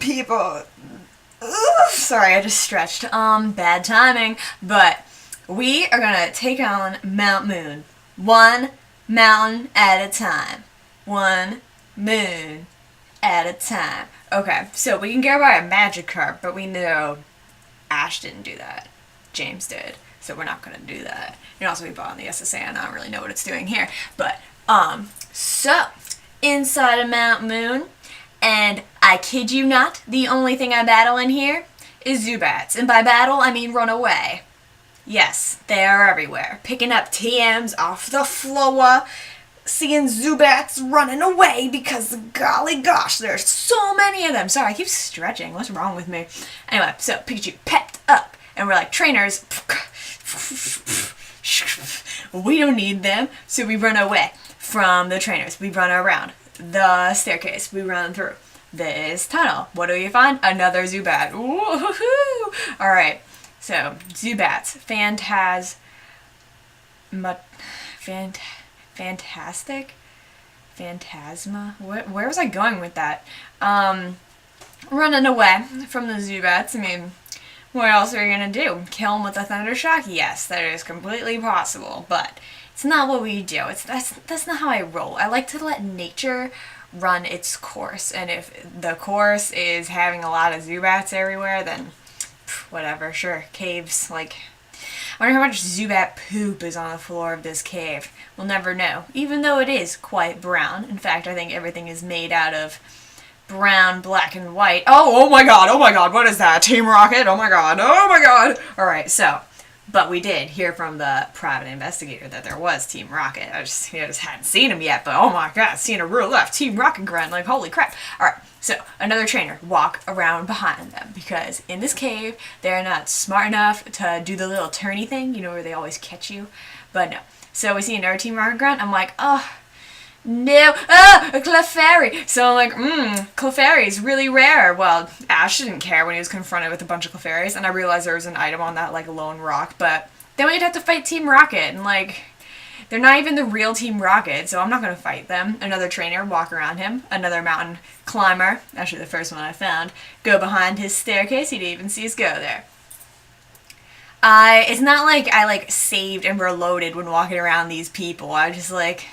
people. Ooh, sorry, I just stretched. Bad timing. But we are gonna take on Mount Moon. One mountain at a time. One moon at a time. Okay, so we can get by a magic carp, but we know Ash didn't do that. James did. So we're not gonna do that. And also we bought on the SSA and I don't really know what it's doing here. But, so, inside of Mount Moon, and I kid you not, the only thing I battle in here is Zubats. And by battle, I mean run away. Yes, they are everywhere. Picking up TMs off the floor, seeing Zubats running away because, golly gosh, there's so many of them. Sorry, I keep stretching. What's wrong with me? Anyway, so Pikachu pepped up, and we're like, trainers, we don't need them, so we run away from the trainers. We run around the staircase. We run through this tunnel. What do you find? Another Zubat. Woohoo! Alright, so Zubats. Fantastic? Phantasma? Where was I going with that? Running away from the Zubats. I mean, what else are you gonna do? Kill them with a Thunder Shock? Yes, that is completely possible, but it's not what we do. That's not how I roll. I like to let nature run its course, and if the course is having a lot of Zubats everywhere, then whatever, sure, caves, like, I wonder how much Zubat poop is on the floor of this cave. We'll never know, even though it is quite brown. In fact, I think everything is made out of brown, black, and white. Oh my god, what is that? Team Rocket? Oh my god. Alright, so, but we did hear from the private investigator that there was Team Rocket. I just hadn't seen him yet, but oh my god, seeing a real life Team Rocket grunt, like holy crap. Alright, so another trainer walk around behind them because in this cave, they're not smart enough to do the little turny thing, you know, where they always catch you, but no. So we see another Team Rocket grunt, I'm like, oh, no, a Clefairy. So I'm like, Clefairy is really rare. Well, Ash didn't care when he was confronted with a bunch of Clefairies, and I realized there was an item on that, like, lone rock, but then we'd have to fight Team Rocket, and, like, they're not even the real Team Rocket, so I'm not gonna fight them. Another trainer, walk around him. Another mountain climber, actually the first one I found, go behind his staircase. He didn't even see us go there. It's not like I, like, saved and reloaded when walking around these people. I just, like,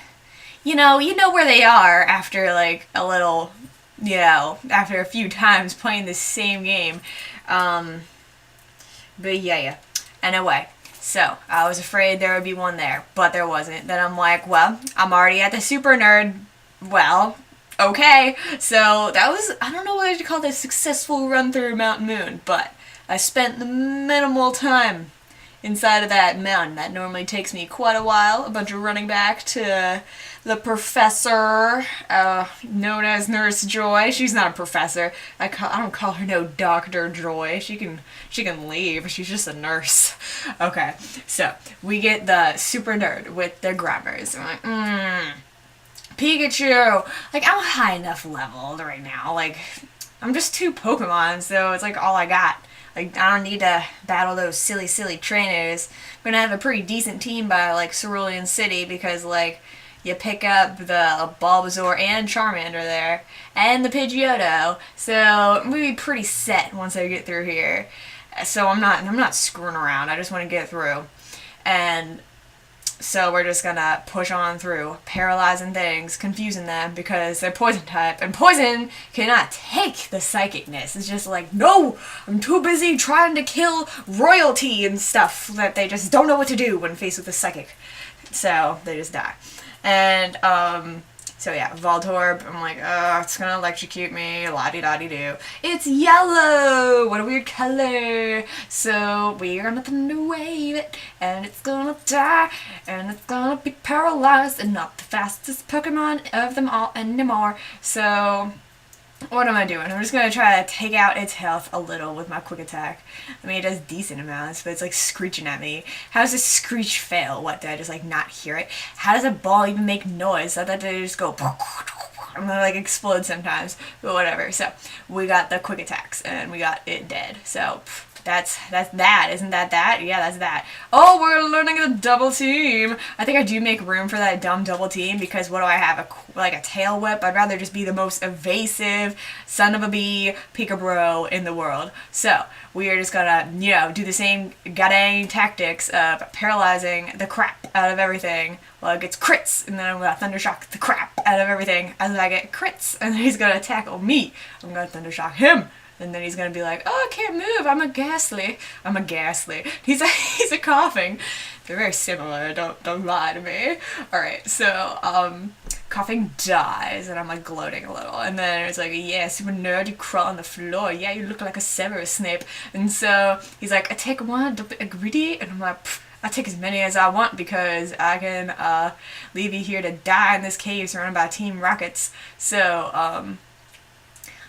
you know where they are after, like, a little, after a few times playing the same game. But yeah. Anyway, so I was afraid there would be one there, but there wasn't. Then I'm like, well, I'm already at the Super Nerd. Well, okay. So that was, I don't know whether to call this a successful run through Mount Moon, but I spent the minimal time inside of that mountain. That normally takes me quite a while. A bunch of running back to the professor, known as Nurse Joy. She's not a professor. I don't call her no Dr. Joy. She can leave. She's just a nurse. Okay, so we get the Super Nerd with their grammars. I'm like, Pikachu. Like, I'm high enough leveled right now. Like, I'm just 2 Pokemon, so it's like all I got. Like, I don't need to battle those silly trainers. We're gonna have a pretty decent team by, like, Cerulean City because, like, you pick up the Bulbasaur and Charmander there, and the Pidgeotto, so I'm gonna be pretty set once I get through here. So I'm not screwing around, I just want to get through. And so we're just gonna push on through, paralyzing things, confusing them because they're poison type, and poison cannot take the psychicness. It's just like, no, I'm too busy trying to kill royalty and stuff that they just don't know what to do when faced with a psychic. So they just die. And so yeah, Voltorb, I'm like, it's gonna electrocute me, la-di-da-di-do. It's yellow! What a weird color! So we're gonna thunder wave it, and it's gonna die, and it's gonna be paralyzed, and not the fastest Pokemon of them all anymore. So what am I doing? I'm just gonna try to take out its health a little with my quick attack. I mean, it does decent amounts, but it's like screeching at me. How does this screech fail? What, did I just like not hear it? How does a ball even make noise? I thought they just go I'm gonna like explode sometimes, but whatever. So we got the quick attacks and we got it dead. So That's that. Isn't that that? Yeah, that's that. Oh, we're learning a double team. I think I do make room for that dumb double team because what do I have? Like a tail whip? I'd rather just be the most evasive son of a bee peekaboo in the world. So we are just gonna, do the same goddamn tactics of paralyzing the crap out of everything. Well, it gets crits, and then I'm gonna thundershock the crap out of everything as I get crits, and then he's gonna tackle me. I'm gonna thundershock him. And then he's gonna be like, "Oh, I can't move. I'm a ghastly. He's a coughing. They're very similar. Don't lie to me. All right. So coughing dies, and I'm like gloating a little. And then it's like, "Yeah, super nerd. You crawl on the floor. Yeah, you look like a Severus Snape." And so he's like, "I take one. Don't be greedy." And I'm like, "I take as many as I want because I can leave you here to die in this cave surrounded by Team Rockets." So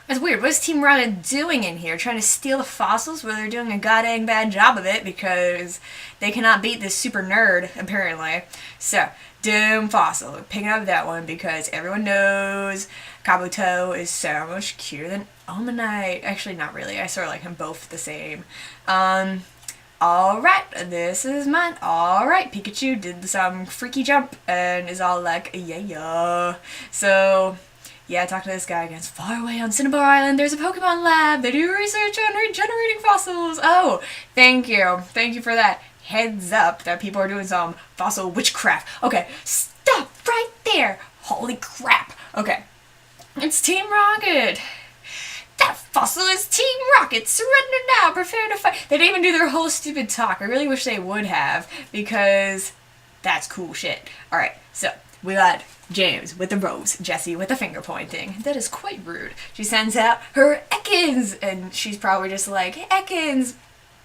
it's weird. What is Team Rocket doing in here? Trying to steal the fossils? Well, they're doing a goddamn bad job of it because they cannot beat this super nerd, apparently. So, Doom Fossil. Picking up that one because everyone knows Kabuto is so much cuter than Omanite. Actually, not really. I sort of like them both the same. Alright, this is mine. Alright, Pikachu did some freaky jump and is all like, yeah. So... yeah, I talked to this guy again. It's far away on Cinnabar Island. There's a Pokemon lab. They do research on regenerating fossils. Oh, thank you. Thank you for that heads up that people are doing some fossil witchcraft. Okay, stop right there. Holy crap. Okay, it's Team Rocket. That fossil is Team Rocket. Surrender now. Prepare to fight. They didn't even do their whole stupid talk. I really wish they would have because that's cool shit. Alright, so we got James with the rose, Jessie with the finger pointing. That is quite rude. She sends out her Ekans, and she's probably just like, Ekans,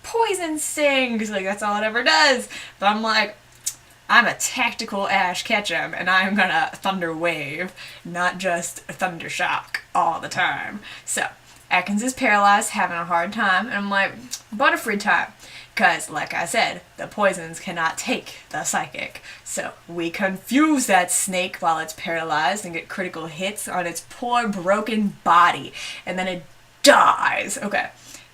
poison stings. Like, that's all it ever does. But I'm like, I'm a tactical Ash Ketchum, and I'm gonna Thunder Wave, not just Thunder Shock all the time. So, Ekans is paralyzed, having a hard time, and I'm like, Butterfree time. Because, like I said, the poisons cannot take the psychic. So we confuse that snake while it's paralyzed and get critical hits on its poor broken body. And then it dies. Okay.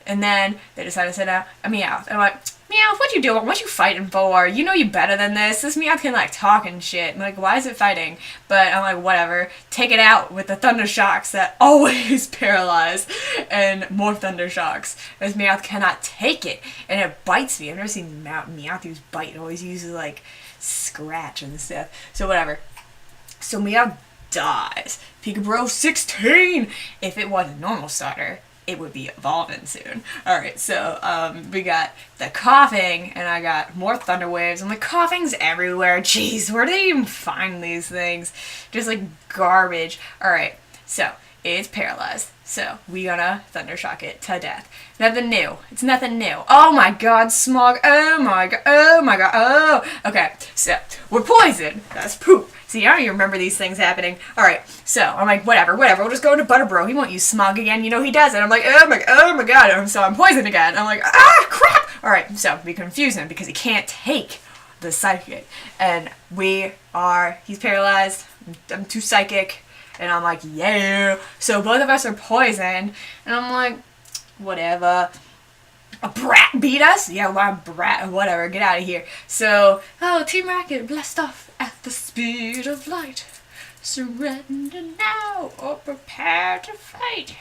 And then they decide to send out a Meowth. And I'm like, Meowth, what you doing? What you fighting for? You know you better than this. This Meowth can like talk and shit. I'm like, why is it fighting? But I'm like, whatever. Take it out with the Thunder Shocks that always paralyze. And more Thunder Shocks. This Meowth cannot take it. And it bites me. I've never seen Meowth use bite. It always uses like scratch and stuff. So whatever. So Meowth dies. Peekaboo 16! If it was a normal starter, it would be evolving soon. Alright, so we got the coughing, and I got more thunder waves. I'm like, coughing's everywhere. Jeez, where do they even find these things? Just like garbage. Alright, so it's paralyzed. So we gonna thunder shock it to death. Nothing new. It's nothing new. Oh my god, Smog. Oh my god. Oh my god. Oh. Okay, so we're poisoned. That's poop. See, I don't even remember these things happening. Alright, so I'm like, whatever. We'll just go into Butterbro. He won't use Smog again. You know he does it. I'm like, oh my god. So I'm poisoned again. I'm like, crap. Alright, so we confuse him because he can't take the psychic. And he's paralyzed. I'm too psychic. And I'm like, yeah. So both of us are poisoned. And I'm like, whatever. A brat beat us? Yeah, well, I'm brat. Whatever, get out of here. So, Team Rocket, blast off at the speed of light. Surrender now or prepare to fight.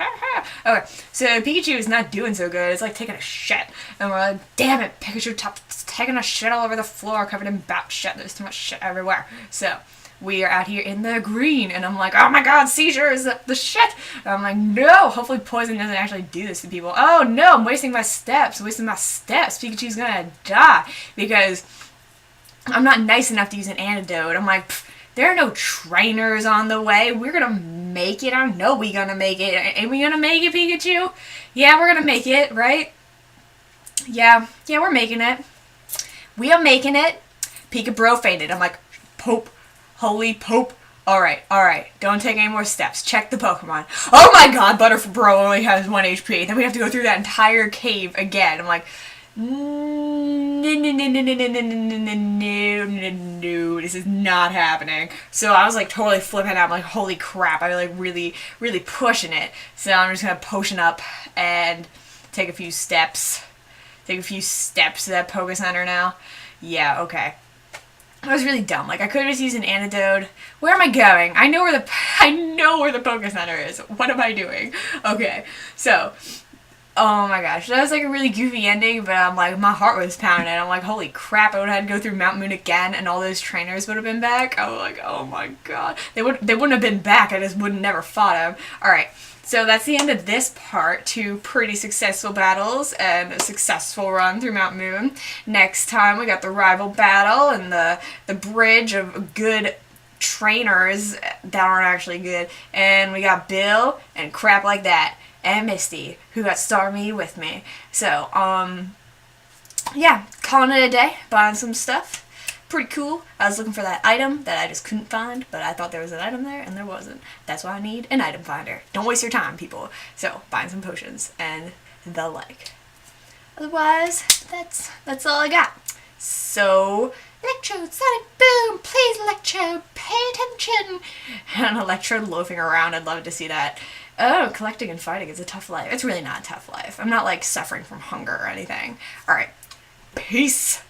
Okay, so Pikachu is not doing so good. It's like taking a shit. And we're like, damn it, Pikachu it's taking a shit all over the floor covered in bat shit. There's too much shit everywhere. So, we are out here in the green, and I'm like, oh my god, seizures, the shit! And I'm like, no, hopefully poison doesn't actually do this to people. Oh no, I'm wasting my steps. Pikachu's gonna die, because I'm not nice enough to use an antidote. I'm like, there are no trainers on the way. We're gonna make it. I know we're gonna make it. Ain't we gonna make it, Pikachu? Yeah, we're gonna make it, right? Yeah, we're making it. We are making it. Peekaboo fainted. I'm like, Pope. Holy Pope. Alright. Don't take any more steps. Check the Pokemon. Oh my god, Butterbro only has 1 HP. Then we have to go through that entire cave again. I'm like, no, this is not happening. So I was like totally flipping out. I'm like, holy crap. I was like really, really pushing it. So I'm just gonna potion up and take a few steps. take a few steps to that Poke Center now. Yeah, okay. I was really dumb. Like, I could have just used an antidote. Where am I going? I know where the Poke Center is. What am I doing? Okay, so, oh my gosh, that was like a really goofy ending, but I'm like, my heart was pounding. I'm like, holy crap, I would have had to go through Mount Moon again, and all those trainers would have been back. I was like, oh my god. They wouldn't have been back, I just would have never fought them. Alright, so that's the end of this part. 2 pretty successful battles, and a successful run through Mount Moon. Next time, we got the rival battle, and the bridge of good trainers that aren't actually good, and we got Bill, and crap like that. And Misty, who got Starmie with me. So, yeah, calling it a day, buying some stuff. Pretty cool. I was looking for that item that I just couldn't find, but I thought there was an item there, and there wasn't. That's why I need an item finder. Don't waste your time, people. So, buying some potions, and the like. Otherwise, that's all I got. So, Electrode, Sonic Boom, please Electrode, pay attention. And Electrode loafing around, I'd love to see that. Oh, collecting and fighting is a tough life. It's really not a tough life. I'm not, like, suffering from hunger or anything. Alright. Peace.